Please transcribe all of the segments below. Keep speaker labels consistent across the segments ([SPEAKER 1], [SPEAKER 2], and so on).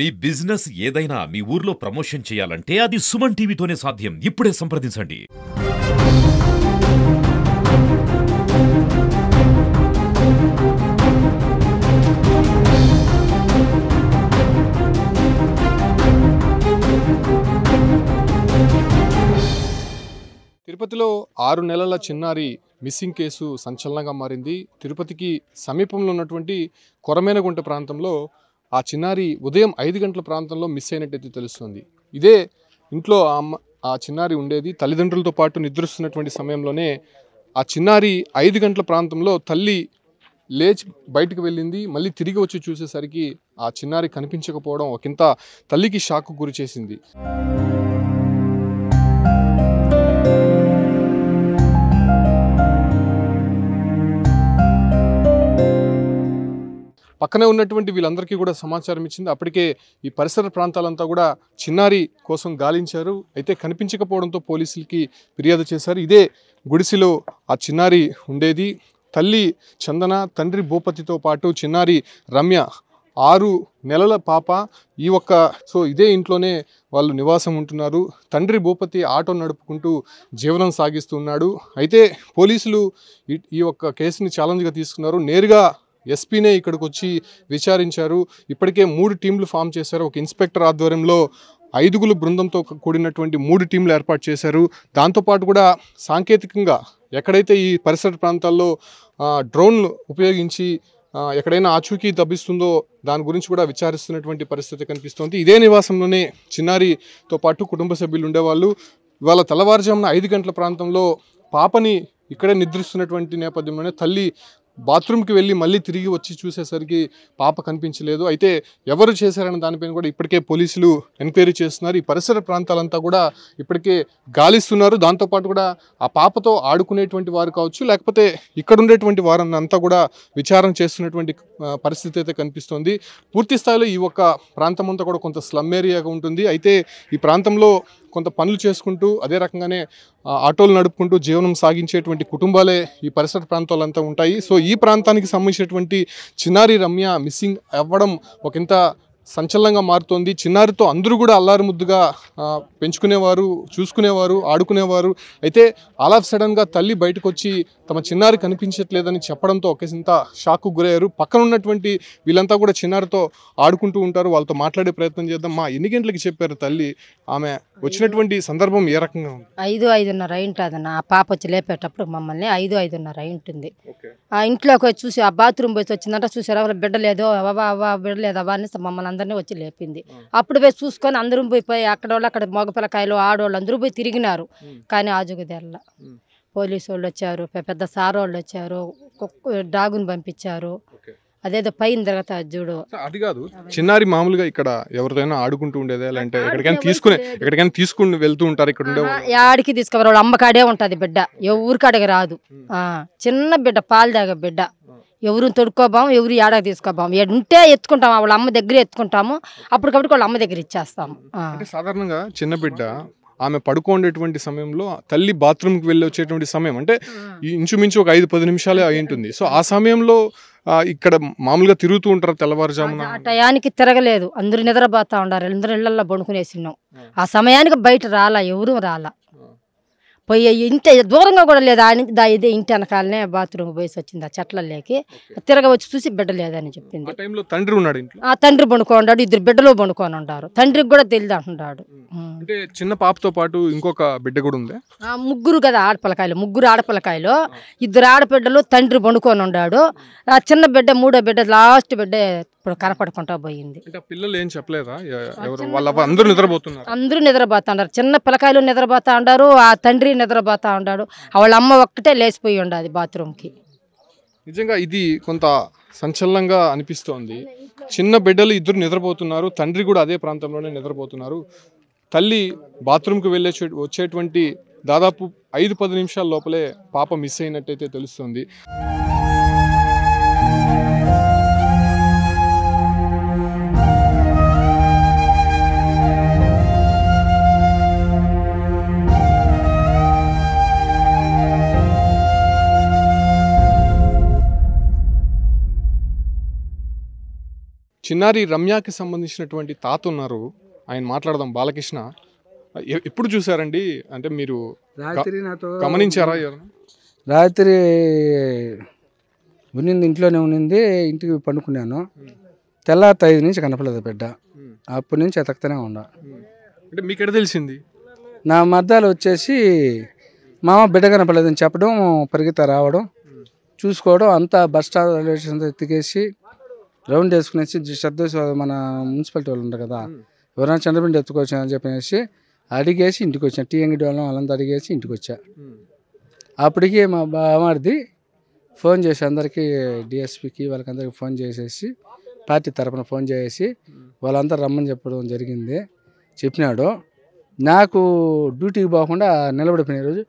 [SPEAKER 1] మీ business ఏదైనా మీ ఊర్లో promotion చేయాలంటే అది సుమన్ టీవీతోనే సాధ్యం. ఇప్పుడే సంప్రదించండి.
[SPEAKER 2] తిరుపతిలో 6 నెలల చిన్నారి మిస్సింగ్ కేసు సంచలనంగా మారింది. తిరుపతికి సమీపంలో ఉన్నటువంటి కొరమేనగుంట ప్రాంతంలో ఆ చిన్నారి ఉదయం 5 గంటల ప్రాంతంలో మిస్ అయినట్టయితే తెలుస్తుంది. ఇదే ఇంట్లో ఆ చిన్నారి ఉండేది. తల్లిదండ్రులతో పాటు నిద్రిస్తున్నటువంటి సమయంలోనే ఆ చిన్నారి 5 గంటల ప్రాంతంలో తల్లి లేచి బయటకు వెళ్ళింది. మళ్ళీ తిరిగి వచ్చి చూసేసరికి ఆ చిన్నారి కనిపించకపోవడం ఒకంత తల్లికి షాక్ గురి చేసింది. పక్కనే ఉన్నటువంటి వీళ్ళందరికీ కూడా సమాచారం ఇచ్చింది. అప్పటికే ఈ పరిసర ప్రాంతాలంతా కూడా చిన్నారి కోసం గాలించారు. అయితే కనిపించకపోవడంతో పోలీసులకి ఫిర్యాదు చేశారు. ఇదే గుడిసెలో ఆ చిన్నారి ఉండేది. తల్లి చందన, తండ్రి భూపతితో పాటు చిన్నారి రమ్య 6 నెలల పాప. ఇదే ఇంట్లోనే వాళ్ళు నివాసం ఉంటున్నారు. తండ్రి భూపతి ఆటో నడుపుకుంటూ జీవనం సాగిస్తున్నాడు. అయితే పోలీసులు ఈ కేసుని ఛాలెంజ్గా తీసుకున్నారు. నేరుగా ఎస్పీనే ఇక్కడికి వచ్చి విచారించారు. ఇప్పటికే 3 టీంలు ఫామ్ చేశారు. ఒక ఇన్స్పెక్టర్ ఆధ్వర్యంలో 5 బృందంతో కూడినటువంటి 3 టీంలు ఏర్పాటు చేశారు. దాంతోపాటు కూడా సాంకేతికంగా ఎక్కడైతే ఈ పరిసర ప్రాంతాల్లో డ్రోన్లు ఉపయోగించి ఎక్కడైనా ఆచూకీ తప్పిస్తుందో దాని గురించి కూడా విచారిస్తున్నటువంటి పరిస్థితి కనిపిస్తోంది. ఇదే నివాసంలోనే చిన్నారితో పాటు కుటుంబ సభ్యులు ఉండేవాళ్ళు. ఇవాళ తెల్లవారుజామున 5 గంటల ప్రాంతంలో పాపని ఇక్కడే నిద్రిస్తున్నటువంటి నేపథ్యంలోనే తల్లి బాత్రూమ్కి వెళ్ళి మళ్ళీ తిరిగి వచ్చి చూసేసరికి పాప కనిపించలేదు. అయితే ఎవరు చేశారన్న దానిపైన కూడా ఇప్పటికే పోలీసులు ఎంక్వైరీ చేస్తున్నారు. ఈ పరిసర ప్రాంతాలంతా కూడా ఇప్పటికే గాలిస్తున్నారు. దాంతోపాటు కూడా ఆ పాపతో ఆడుకునేటువంటి వారు కావచ్చు, లేకపోతే ఇక్కడ ఉండేటువంటి వారంతా కూడా విచారణ చేస్తున్నటువంటి పరిస్థితి అయితే కనిపిస్తోంది. పూర్తి స్థాయిలో ఈ ప్రాంతం అంతా కూడా కొంత స్లమ్ ఏరియాగా ఉంటుంది. అయితే ఈ ప్రాంతంలో కొంత పనులు చేసుకుంటూ అదే రకంగానే ఆటోలు నడుపుకుంటూ జీవనం సాగించేటువంటి కుటుంబాలే ఈ పరిసర ప్రాంతాలంతా ఉంటాయి. సో ఈ ప్రాంతానికి సంబంధించినటువంటి చిన్నారి రమ్య మిస్సింగ్ అవ్వడం ఒకంత సంచలనంగా మారుతోంది. చిన్నారితో అందరూ కూడా అల్లారు ముద్దుగా పెంచుకునేవారు, చూసుకునేవారు, ఆడుకునేవారు. అయితే ఆల్ ఆఫ్ సడన్గా తల్లి బయటకు వచ్చి తమ చిన్నారి కనిపించట్లేదని చెప్పడంతో ఒకంత షాక్కు గురయ్యారు. పక్కన ఉన్నటువంటి వీళ్ళంతా కూడా చిన్నారితో ఆడుకుంటూ ఉంటారు. వాళ్ళతో మాట్లాడే ప్రయత్నం చేద్దాం. ఎన్ని గంటలకి చెప్పారు తల్లి? ఆమె వచ్చినటువంటి సందర్భం ఏ రకంగా ఉంది?
[SPEAKER 3] 5:30 అయింటుందన్న. ఆ పాప వచ్చి లేపేటప్పుడు మమ్మల్ని 5:30 అయింటుంది. ఆ ఇంట్లోకి వచ్చి చూసి ఆ బాత్రూమ్ పోయి వచ్చిందంట. చూసారా బిడ్డ లేదో బిడ్డ లేదవా అని మమ్మల్ని అందరినీ వచ్చి లేపింది. అప్పుడు పోయి చూసుకొని అందరూ పోయి అక్కడ మగపిల్లకాయలు ఆడవాళ్ళు అందరూ పోయి తిరిగినారు. కానీ ఆజుగుదెల్ల పోలీసు వాళ్ళు వచ్చారు, పెద్ద సార్ వాళ్ళు వచ్చారు, డాగుని పంపించారు. అదేదో పైన తిరగతా చూడు.
[SPEAKER 2] అది కాదు, చిన్నారి మామూలుగా ఇక్కడ ఎవరిదైనా ఆడుకుంటూ ఉండేదా? అంటే ఎక్కడికైనా తీసుకుని వెళ్తూ ఉంటారు? ఇక్కడ ఉండే
[SPEAKER 3] ఆడికి తీసుకున్నారు. వాళ్ళ అమ్మకాడే ఉంటది బిడ్డ, ఊరికాడకి రాదు. చిన్న బిడ్డ, పాలు తాగే బిడ్డ. ఎవరు తొడుక్కోబాము, ఎవరు ఏడాకి తీసుకోబాము. ఉంటే ఎత్తుకుంటాము, వాళ్ళ అమ్మ దగ్గర ఎత్తుకుంటాము. అప్పటికప్పుడు వాళ్ళ అమ్మ దగ్గర ఇచ్చేస్తాము.
[SPEAKER 2] సాధారణంగా చిన్న బిడ్డ ఆమె పడుకోండేటువంటి సమయంలో తల్లి బాత్రూమ్కి వెళ్ళి వచ్చేటువంటి సమయం అంటే ఇంచుమించు ఒక 5-10 నిమిషాలే అయి ఉంటుంది. సో ఆ సమయంలో ఇక్కడ మామూలుగా తిరుగుతూ ఉంటారు తెల్లవారుజామున.
[SPEAKER 3] ఆ టయానికి తిరగలేదు, అందరూ నిద్రపోతా ఉండారు. అందరూ ఇళ్లలో పడుకునేసినాం. ఆ సమయానికి బయట రాలా, ఎవరు రాలా. పోయి ఇంటి దూరంగా కూడా లేదు. ఇదే ఇంటి వెనకాలనే బాత్రూమ్ పోయేసి వచ్చింది. ఆ చెట్లలోకి తిరగ వచ్చి చూసి బిడ్డ లేదని చెప్పింది.
[SPEAKER 2] తండ్రి ఉన్నాడు ఇంట్లో.
[SPEAKER 3] తండ్రి పండుకున్నాడు, 2 బిడ్డలు పండుకొని ఉంటారు. తండ్రికి కూడా తెలియదు అంటున్నాడు.
[SPEAKER 2] అంటే చిన్న పాపతో పాటు ఇంకొక బిడ్డ కూడా ఉంది.
[SPEAKER 3] 3 కదా ఆడపిల్లకాయలు, 3 ఆడపిల్లకాయలు, 2 ఆడబిడ్డలు, తండ్రి పండుకొని ఉన్నాడు. ఆ చిన్న బిడ్డ, 3వ బిడ్డ, లాస్ట్ బిడ్డ ఇప్పుడు కనపడుకుంటా పోయింది.
[SPEAKER 2] పిల్లలు ఏం చెప్పలేదా? అందరూ నిద్రపోతున్నారు.
[SPEAKER 3] అందరూ నిద్రపోతున్నారు. చిన్న పిల్లకాయలు నిద్రపోతా ఉండారు, ఆ తండ్రి నిద్రపోతా ఉన్నాడు. వాళ్ళ అమ్మ ఒక్కటే లేచిపోయి ఉండదు బాత్రూమ్కి.
[SPEAKER 2] నిజంగా ఇది కొంత సంచలనంగా అనిపిస్తోంది. చిన్న బిడ్డలు 2 నిద్రపోతున్నారు, తండ్రి కూడా అదే ప్రాంతంలోనే నిద్రపోతున్నారు. తల్లి బాత్రూమ్కి వచ్చేటువంటి దాదాపు 5-10 నిమిషాల లోపలే పాప మిస్ అయినట్టయితే తెలుస్తుంది. చిన్నారి రమ్యకి సంబంధించినటువంటి తాత ఉన్నారు, ఆయన మాట్లాడదాం. బాలకృష్ణ, ఎప్పుడు చూసారండి? అంటే మీరు
[SPEAKER 4] రాత్రి నాతో
[SPEAKER 2] గమనించారా ఎవరైనా?
[SPEAKER 4] రాత్రి ఉన్నింది, ఇంట్లోనే ఉన్నింది. ఇంటికి పండుకున్నాను. తెల్లారి 5 నుంచి కనపడలేదు బిడ్డ. అప్పటి నుంచి ఎతకుతూనే ఉన్నా.
[SPEAKER 2] అంటే మీకు ఎక్కడ తెలిసింది?
[SPEAKER 4] నా మర్దాలు వచ్చేసి మామ బిడ్డ కనపడలేదని చెప్పడం, పరిగెత్త రావడం, చూసుకోవడం, అంతా బస్ స్టాండ్ రైల్వే స్టేషన్ ఎత్తికేసి రౌండ్ వేసుకునేసి శ్రద్ధ మన మున్సిపాలిటీ వాళ్ళు ఉంటారు కదా, ఎవరైనా చంద్రపిండి ఎత్తుకొచ్చానని చెప్పేసి అడిగేసి ఇంటికి వచ్చాను. టీ అంగడి వాళ్ళం వాళ్ళంతా అడిగేసి ఇంటికి వచ్చా. అప్పటికి మా బామారిది ఫోన్ చేసి అందరికీ, డిఎస్పీకి వాళ్ళకందరికీ ఫోన్ చేసేసి, పార్టీ తరఫున ఫోన్ చేసి వాళ్ళంతా రమ్మని చెప్పడం జరిగింది. చెప్పినాడు. నాకు డ్యూటీకి పోకుండా నిలబడిపోయిన రోజు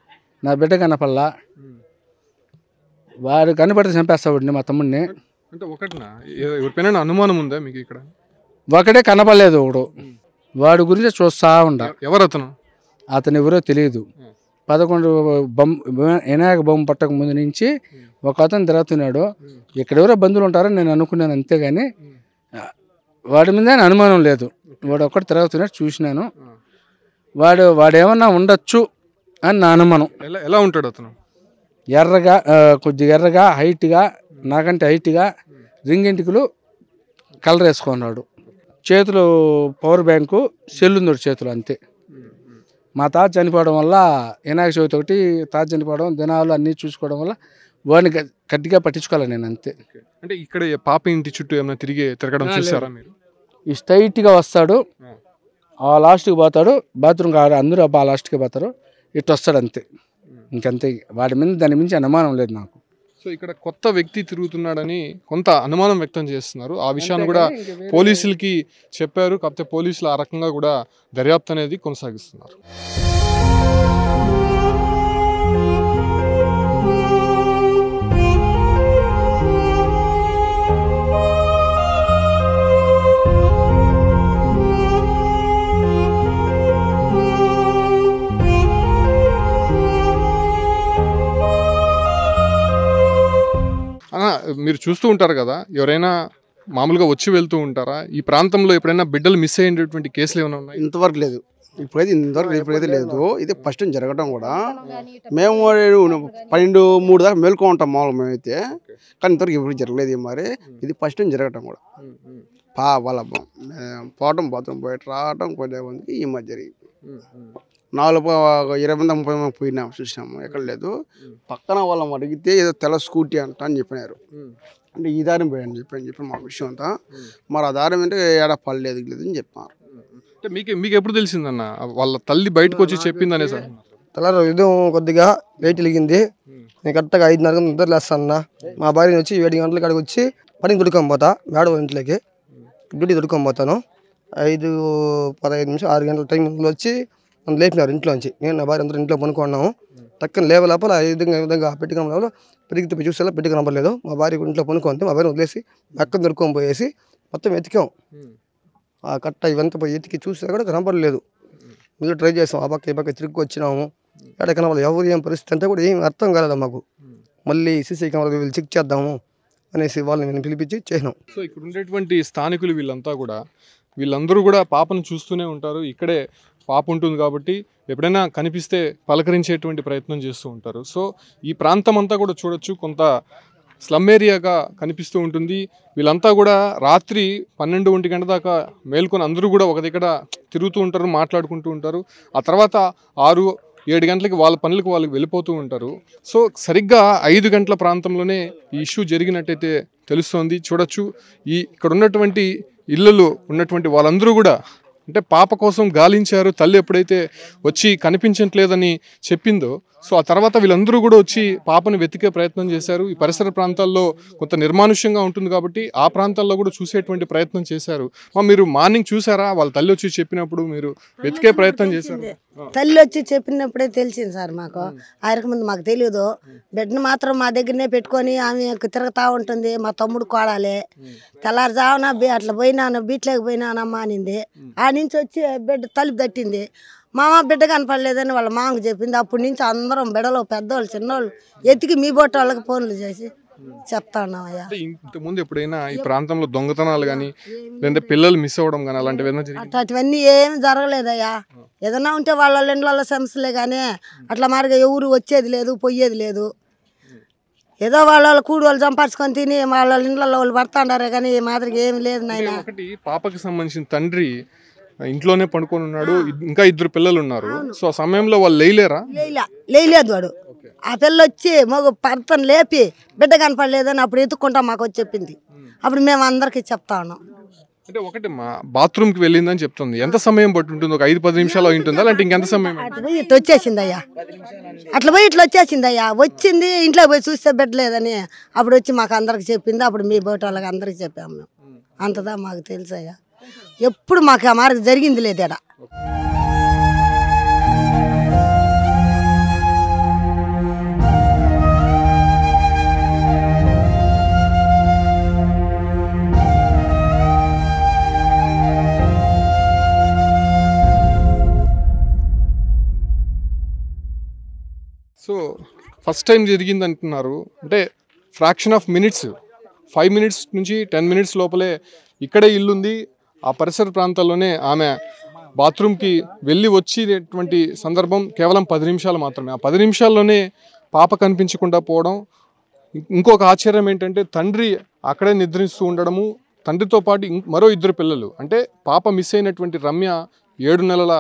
[SPEAKER 4] నా బిడ్డ కనపల్లా. వాడు కనపడితే చంపేస్తాడు మా తమ్ముడిని.
[SPEAKER 2] అంటే ఒకటినా ఎవరిపైన అనుమానం ఉందా మీకు ఇక్కడ?
[SPEAKER 4] ఒకడే కనపడలేదు ఒకడు. వాడి గురించి చూస్తా ఉండ.
[SPEAKER 2] ఎవరు అతను?
[SPEAKER 4] అతను ఎవరో తెలియదు. 11 వినాయక బొమ్మ పట్టక ముందు నుంచి ఒక అతను తిరుగుతున్నాడు. ఇక్కడ ఎవరో బంధువులు ఉంటారని నేను అనుకున్నాను, అంతేగాని వాడి మీద అనుమానం లేదు. వాడు ఒక్కటి తిరుగుతున్నాడు, చూసినాను. వాడేమన్నా ఉండొచ్చు అని నా అనుమానం.
[SPEAKER 2] ఎలా ఉంటాడు అతను?
[SPEAKER 4] ఎర్రగా, కొద్దిగా ఎర్రగా, హైట్గా, నాకంటే హైట్గా, రింగ్ ఎంటికలు, కలర్ వేసుకున్నాడు. చేతులు పవర్ బ్యాంకు, సెల్లుందోడు చేతులు, అంతే. మా తాత చనిపోవడం వల్ల వినాయక చవితి ఒకటి, తాత చనిపోవడం, దినాలు అన్నీ చూసుకోవడం వల్ల వాడిని గట్టిగా పట్టించుకోవాలి నేను, అంతే.
[SPEAKER 2] అంటే ఇక్కడ పాప ఇంటి చుట్టూ ఏమైనా తిరగడం చూసారా మీరు?
[SPEAKER 4] ఈ స్ట్రైట్గా వస్తాడు, ఆ లాస్ట్కి పోతాడు, బాత్రూమ్ కాదు, అందరూ ఆ లాస్ట్కి పోతారు, ఇటు వస్తాడు, అంతే. ఇంకంతే. వాడి మీద దాని మించి అనుమానం లేదు నాకు.
[SPEAKER 2] సో ఇక్కడ కొత్త వ్యక్తి తిరుగుతున్నాడని కొంత అనుమానం వ్యక్తం చేస్తున్నారు. ఆ విషయాన్ని కూడా పోలీసులకి చెప్పారు. కాకపోతే పోలీసులు ఆ రకంగా కూడా దర్యాప్తు అనేది కొనసాగిస్తున్నారు. మీరు చూస్తూ ఉంటారు కదా, ఎవరైనా మామూలుగా వచ్చి వెళ్తూ ఉంటారా? ఈ ప్రాంతంలో ఎప్పుడైనా బిడ్డలు మిస్ అయ్యేటువంటి కేసులు ఏమైనా ఉన్నాయి?
[SPEAKER 5] ఇంతవరకు లేదు. ఇప్పుడైతే లేదు. ఇది ఫస్ట్ టైం జరగడం కూడా. మేము 12-3 దాకా మేల్కో ఉంటాం మామూలు మేమైతే, కానీ ఇంతవరకు ఇప్పుడు జరగలేదు. మరి ఇది ఫస్ట్ టైం జరగటం కూడా. వాళ్ళ పోవటం, బాత్రూమ్ బయట రావటం కొద్దిమందికి ఈ మధ్య జరిగింది. 20 మంది 30 మంది పోయినాము, చూసినాము, ఎక్కడ లేదు. పక్కన వాళ్ళని అడిగితే ఏదో తెల్ల స్కూటీ అంట అని చెప్పినారు. అంటే ఈ దారిని పోయాను చెప్పి మా విషయం అంతా. మరి ఆ దారి అంటే ఏడా పడలేదు అని చెప్పినారు.
[SPEAKER 2] అంటే మీకు ఎప్పుడు తెలిసిందన్న? వాళ్ళ తల్లి బయటకు వచ్చి చెప్పిందనే సార్?
[SPEAKER 6] తెల్లారు ఉదయం కొద్దిగా లైట్ వెలిగింది. నేను కరెక్ట్గా 5:30 నిద్ర లేస్తాను. మా భార్యని వచ్చి 7 గంటల కాడికి వచ్చి పనికి దొడుకొని పోతా. మేడం ఇంట్లోకి డ్యూటీ దొడుకొని పోతాను. 5-15 నిమిషం 6 గంటల టైంలో వచ్చి నన్ను లేపినారు ఇంట్లోంచి. నేను నా భార్య అందరూ ఇంట్లో పనుకున్నాము. తక్కువ లేవ లోపల ఈ విధంగా పెట్టి కనపడలేదు. పెరిగితే చూసేలా పెట్టి కనపడలేదు. మా భార్య ఇంట్లో పనుకుంటే మా భార్య వదిలేసి పక్కన దొరుకొని పోయేసి మొత్తం వెతికాం. ఆ కట్ట ఇవంతా పోయి ఎతికి చూసినా కూడా కనపడలేదు. మళ్ళీ ట్రై చేసాం. ఆ పక్క ఈ పక్క తిరిగి వచ్చినాము. ఎక్కడ కనపడలేదు. ఎవరు ఏం పరిస్థితి అంటే కూడా ఏం అర్థం కాలేదు మాకు. మళ్ళీ సీసీ కెమెరా వీళ్ళు చెక్ చేద్దాము అనేసి వాళ్ళని నేను పిలిపించి చేసినాం.
[SPEAKER 2] సో ఇక్కడ ఉండేటువంటి స్థానికులు వీళ్ళందరూ కూడా పాపను చూస్తూనే ఉంటారు. ఇక్కడే పాప ఉంటుంది కాబట్టి ఎప్పుడైనా కనిపిస్తే పలకరించేటువంటి ప్రయత్నం చేస్తూ ఉంటారు. సో ఈ ప్రాంతం అంతా కూడా చూడొచ్చు, కొంత స్లమ్ ఏరియాగా కనిపిస్తూ ఉంటుంది. వీళ్ళంతా కూడా రాత్రి 12-1 గంట దాకా మేల్కొని అందరూ కూడా ఒక దగ్గర తిరుగుతూ ఉంటారు, మాట్లాడుకుంటూ ఉంటారు. ఆ తర్వాత 6-7 గంటలకి వాళ్ళ పనులకు వాళ్ళకి వెళ్ళిపోతూ ఉంటారు. సో సరిగ్గా 5 గంటల ప్రాంతంలోనే ఈ ఇష్యూ జరిగినట్టయితే తెలుస్తోంది. చూడొచ్చు, ఇక్కడ ఉన్నటువంటి ఇళ్ళలో ఉన్నటువంటి వాళ్ళందరూ కూడా అంటే పాప కోసం గాలించారు. తల్లి ఎప్పుడైతే వచ్చి కనిపించట్లేదని చెప్పిందో, సో ఆ తర్వాత వీళ్ళందరూ కూడా వచ్చి పాపను వెతికే ప్రయత్నం చేశారు. ఈ పరిసర ప్రాంతాల్లో కొంత నిర్మానుష్యంగా ఉంటుంది కాబట్టి ఆ ప్రాంతాల్లో కూడా చూసేటువంటి ప్రయత్నం చేశారు. మీరు మార్నింగ్ చూసారా? వాళ్ళ తల్లి వచ్చి చెప్పినప్పుడు మీరు వెతికే ప్రయత్నం చేశారు?
[SPEAKER 7] తల్లి వచ్చి చెప్పినప్పుడే తెలిసింది సార్ మాకు. ఆయనకు ముందు మాకు తెలియదు. బిడ్డను మాత్రం మా దగ్గరనే పెట్టుకొని ఆమె తిరుగుతూ ఉంటుంది. మా తమ్ముడు కోడాలి. తెల్లారుజామున అట్లా పోయినాను, బీట్లోకి పోయినానమ్మా అనింది. ఆ నుంచి వచ్చి బిడ్డ తలుపు తట్టింది. మామ బిడ్డ కనపడలేదని వాళ్ళ మామకు చెప్పింది. అప్పటి నుంచి అందరం బిడ్డలు, పెద్దోళ్ళు, చిన్నోళ్ళు ఎతికి మీ బొట్ట వాళ్ళకి ఫోన్లు చేసి చెప్తా ఉన్నామయ్యా.
[SPEAKER 2] అంటే ఇంతకుముందు ఎప్పుడైనా ఈ ప్రాంతంలో దొంగతనాలు కానీ లేదంటే పిల్లలు మిస్ అవ్వడం కానీ అలాంటివి ఏమైనా జరిగిందా?
[SPEAKER 7] అట్లాంటివన్నీ ఏమి జరగలేదయ్యా. ఏదన్నా ఉంటే వాళ్ళ ఇండ్లలో సమస్యలే కానీ అట్లా మారిగా ఎవరు వచ్చేది లేదు పోయేది లేదు. ఏదో వాళ్ళ కూడి వాళ్ళు సంపాదించుకొని తిని వాళ్ళ ఇండ్లలో వాళ్ళు పడుతుండారే కానీ ఈ మాదిరిగా ఏమి లేదు నాయన.
[SPEAKER 2] ఒకటి పాపకి సంబంధించిన తండ్రి ఇంట్లోనే పడుకొని ఉన్నాడు, ఇంకా 2 పిల్లలు ఉన్నారు. సో ఆ సమయంలో వాళ్ళు లేయలేరా?
[SPEAKER 7] లేయలేదు వాడు. ఆ పిల్ల వచ్చి మగ భర్తను లేపి బిడ్డ కనపడలేదని అప్పుడు ఎత్తుక్కుంటా మాకు వచ్చి చెప్పింది. అప్పుడు మేము అందరికీ చెప్తా ఉన్నాం.
[SPEAKER 2] అంటే ఒకటి మా బాత్రూమ్కి వెళ్ళిందని చెప్తుంది. ఎంత సమయం పట్టి ఉంటుంది? ఒక 5-10 నిమిషాలు ఉంటుందా లేదంటే ఇంకెంత సమయం?
[SPEAKER 7] అట్లా పోయి ఇట్లా వచ్చేసిందయ్యా. వచ్చింది ఇంట్లో పోయి చూస్తే బిడ్డ లేదని అప్పుడు వచ్చి మాకు అందరికి చెప్పింది. అప్పుడు మీ బోటి వాళ్ళకి అందరికి చెప్పాము మేము. అంతదా మాకు తెలుసయ్యా. ఎప్పుడు మాకు ఆ మార్గం జరిగింది లేదేడా.
[SPEAKER 2] సో ఫస్ట్ టైం జరిగింది అంటున్నారు. అంటే ఫ్రాక్షన్ ఆఫ్ మినిట్స్, 5 మినిట్స్ నుంచి 10 మినిట్స్ లోపలే ఇక్కడే ఇల్లుంది, ఆ పరిసర ప్రాంతాల్లోనే ఆమె బాత్రూమ్కి వెళ్ళి వచ్చేటువంటి సందర్భం కేవలం 10 నిమిషాలు మాత్రమే. ఆ 10 నిమిషాల్లోనే పాప కనిపించకుండా పోవడం. ఇంకొక ఆశ్చర్యం ఏంటంటే తండ్రి అక్కడే నిద్రిస్తూ ఉండడము, తండ్రితో పాటు మరో 2 పిల్లలు. అంటే పాప మిస్ అయినటువంటి రమ్య 7 నెలల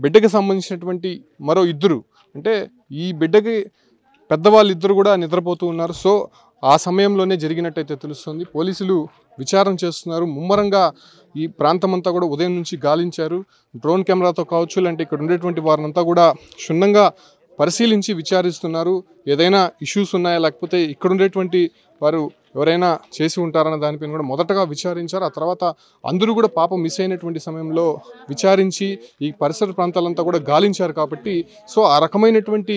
[SPEAKER 2] బిడ్డకి సంబంధించినటువంటి మరో 2. అంటే ఈ బిడ్డకి పెద్దవాళ్ళు 2 కూడా నిద్రపోతూ ఉన్నారు. సో ఆ సమయంలోనే జరిగినట్టయితే తెలుస్తుంది. పోలీసులు విచారణ చేస్తున్నారు. ముమ్మరంగా ఈ ప్రాంతం అంతా కూడా ఉదయం నుంచి గాలించారు. డ్రోన్ కెమెరాతో కావచ్చు, లేదంటే ఇక్కడ ఉండేటువంటి వారినంతా కూడా క్షుణ్ణంగా పరిశీలించి విచారిస్తున్నారు. ఏదైనా ఇష్యూస్ ఉన్నాయా, లేకపోతే ఇక్కడ ఉండేటువంటి వారు ఎవరైనా చేసి ఉంటారన్న దానిపైన కూడా మొదటగా విచారించారు. ఆ తర్వాత అందరూ కూడా పాప మిస్ అయినటువంటి సమయంలో విచారించి ఈ పరిసర ప్రాంతాలంతా కూడా గాలించారు. కాబట్టి సో ఆ రకమైనటువంటి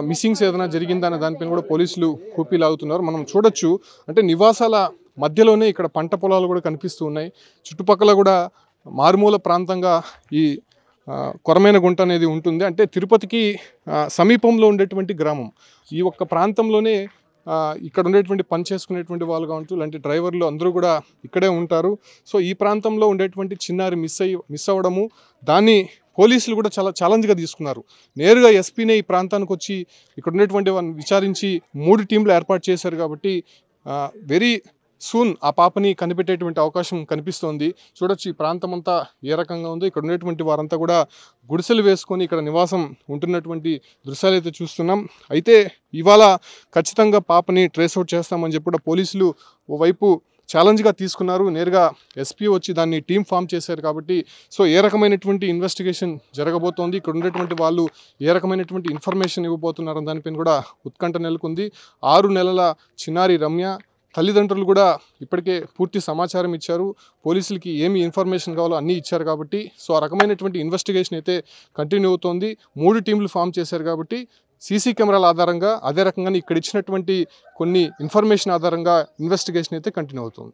[SPEAKER 2] మిస్సింగ్స్ ఏదైనా జరిగిందనే దానిపైన కూడా పోలీసులు కూపీలాగుతున్నారు. మనం చూడొచ్చు, అంటే నివాసాల మధ్యలోనే ఇక్కడ పంట పొలాలు కూడా కనిపిస్తూ ఉన్నాయి. చుట్టుపక్కల కూడా మారుమూల ప్రాంతంగా ఈ కొరమైన గుంట అనేది ఉంటుంది. అంటే తిరుపతికి సమీపంలో ఉండేటువంటి గ్రామం. ఈ ఒక్క ప్రాంతంలోనే ఇక్కడ ఉండేటువంటి పని చేసుకునేటువంటి వాళ్ళు కావచ్చు, ఇలాంటి డ్రైవర్లు అందరూ కూడా ఇక్కడే ఉంటారు. సో ఈ ప్రాంతంలో ఉండేటువంటి చిన్నారి మిస్ అవ్వడము, దాన్ని పోలీసులు కూడా చాలా ఛాలెంజ్గా తీసుకున్నారు. నేరుగా ఎస్పీనే ఈ ప్రాంతానికి వచ్చి ఇక్కడ ఉండేటువంటి వాళ్ళని విచారించి 3 టీంలు ఏర్పాటు చేశారు. కాబట్టి వెరీ సూన్ ఆ పాపని కనిపెట్టేటువంటి అవకాశం కనిపిస్తోంది. చూడొచ్చు ఈ ప్రాంతం అంతా ఏ రకంగా ఉందో. ఇక్కడ ఉండేటువంటి వారంతా కూడా గుడిసెలు వేసుకొని ఇక్కడ నివాసం ఉంటున్నటువంటి దృశ్యాలు అయితే చూస్తున్నాం. అయితే ఇవాళ ఖచ్చితంగా పాపని ట్రేస్ అవుట్ చేస్తామని చెప్పి కూడా పోలీసులు ఓవైపు ఛాలెంజ్గా తీసుకున్నారు. నేరుగా ఎస్పీ వచ్చి దాన్ని టీం ఫామ్ చేశారు. కాబట్టి సో ఏ రకమైనటువంటి ఇన్వెస్టిగేషన్ జరగబోతోంది, ఇక్కడ ఉండేటువంటి వాళ్ళు ఏ రకమైనటువంటి ఇన్ఫర్మేషన్ ఇవ్వబోతున్నారని దానిపైన కూడా ఉత్కంఠ నెలకొంది. 6 నెలల చిన్నారి రమ్య తల్లిదండ్రులు కూడా ఇప్పటికే పూర్తి సమాచారం ఇచ్చారు. పోలీసులకి ఏమి ఇన్ఫర్మేషన్ కావాలో అన్నీ ఇచ్చారు. కాబట్టి సో ఆ రకమైనటువంటి ఇన్వెస్టిగేషన్ అయితే కంటిన్యూ అవుతోంది. 3 టీంలు ఫామ్ చేశారు. కాబట్టి సీసీ కెమెరాల ఆధారంగా, అదే రకంగా ఇక్కడ ఇచ్చినటువంటి కొన్ని ఇన్ఫర్మేషన్ ఆధారంగా ఇన్వెస్టిగేషన్ అయితే కంటిన్యూ అవుతుంది.